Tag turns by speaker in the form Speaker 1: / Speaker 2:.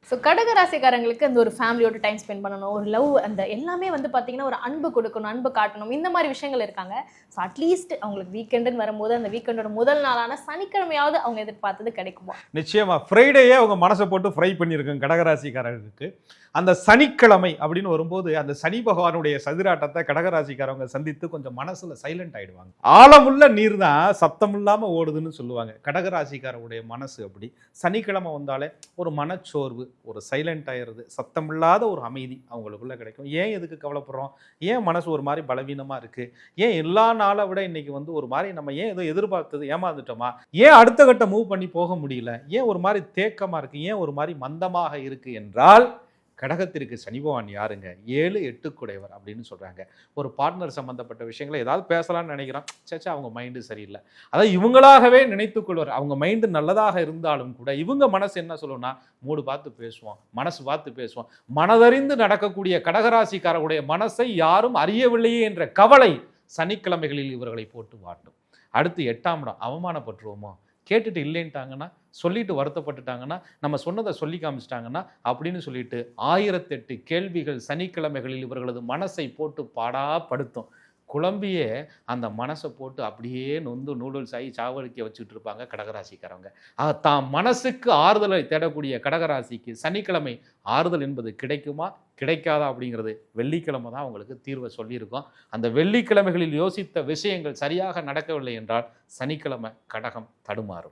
Speaker 1: So கடக ராசிக்காரங்களுக்கு அந்த ஒரு ஃபேமிலியோட டைம் ஸ்பெண்ட் பண்ணணும், ஒரு லவ், அந்த எல்லாமே வந்து பார்த்தீங்கன்னா ஒரு அன்பு கொடுக்கணும், அன்பு காட்டணும், இந்த மாதிரி விஷயங்கள் இருக்காங்க. ஸோ அட்லீஸ்ட் அவங்களுக்கு வீக்கெண்டுன்னு வரும்போது அந்த வீக்கெண்டோட முதல் நாளான சனிக்கிழமையாவது அவங்க எதிர்பார்த்தது கிடைக்குமா?
Speaker 2: நிச்சயமா ஃப்ரைடேயே அவங்க மனசை போட்டு ஃப்ரை பண்ணியிருக்காங்க கடகராசிக்காரர்களுக்கு. அந்த சனிக்கிழமை அப்படின்னு வரும்போது அந்த சனி பகவானுடைய சதிராட்டத்தை கடகராசிக்காரவங்க சந்தித்து கொஞ்சம் மனசுல சைலண்ட் ஆயிடுவாங்க. ஆழமுள்ள நீர் தான் சத்தம் இல்லாம ஓடுதுன்னு சொல்லுவாங்க. கடகராசிக்காரருடைய மனசு அப்படி. சனிக்கிழமை வந்தாலே ஒரு மனச்சோர்வு, ஒரு சைலண்ட் ஆயிடுறது, சத்தமில்லாத ஒரு அமைதி அவங்களுக்குள்ள கிடைக்கும். ஏன் எதுக்கு கவலைப்படுறோம், ஏன் மனசு ஒரு மாதிரி பலவீனமா இருக்கு, ஏன் எல்லா நாளை விட இன்னைக்கு வந்து ஒரு மாதிரி நம்ம ஏன் ஏதோ எதிர்பார்த்தது ஏமாந்துட்டோமா, ஏன் அடுத்த கட்ட மூவ் பண்ணி போக முடியல, ஏன் ஒரு மாதிரி தேக்கமா இருக்கு, ஏன் ஒரு மாதிரி மந்தமாக இருக்கு என்றால் கடகத்திற்கு சனி பகவான் யாருங்க? 7 8 குடையவர் அப்படின்னு சொல்றாங்க. ஒரு பார்ட்னர் சம்பந்தப்பட்ட விஷயங்களை ஏதாவது பேசலாம்னு நினைக்கிறோம், சேச்சா அவங்க மைண்டு சரியில்லை, அதாவது இவங்களாகவே நினைத்துக் கொள்வார். அவங்க மைண்டு நல்லதாக இருந்தாலும் கூட இவங்க மனசு என்ன சொல்லும்னா, மூடு பார்த்து பேசுவோம், மனசு பார்த்து பேசுவோம். மனதறிந்து நடக்கக்கூடிய கடகராசிக்காரருடைய மனசை யாரும் அறியவில்லையே என்ற கவலை சனிக்கிழமைகளில் இவர்களை போட்டு வாட்டும். அடுத்து 8ஆம் இடம், அவமானப்பட்டுருவோமோ, கேட்டுட்டு இல்லைன்ட்டாங்கன்னா, சொல்லிட்டு வருத்தப்பட்டுட்டாங்கன்னா, நம்ம சொன்னதை சொல்லி காமிச்சிட்டாங்கன்னா அப்படின்னு சொல்லிட்டு 1008 கேள்விகள் சனிக்கிழமைகளில் இவர்களது மனசை போட்டு பாடாப்படுத்தும். குழம்பியே அந்த மனசை போட்டு அப்படியே நொந்து நூடுல்ஸ் ஆகி சாவடிக்க வச்சுட்டு இருப்பாங்க கடகராசிக்காரவங்க. தான் மனசுக்கு ஆறுதலை தேடக்கூடிய கடகராசிக்கு சனிக்கிழமை ஆறுதல் என்பது கிடைக்குமா கிடைக்காதா அப்படிங்கிறது வெள்ளிக்கிழமை தான் அவங்களுக்கு தீர்வை சொல்லியிருக்கோம். அந்த வெள்ளிக்கிழமைகளில் யோசித்த விஷயங்கள் சரியாக நடக்கவில்லை என்றால் சனிக்கிழமை கடகம் தடுமாறும்.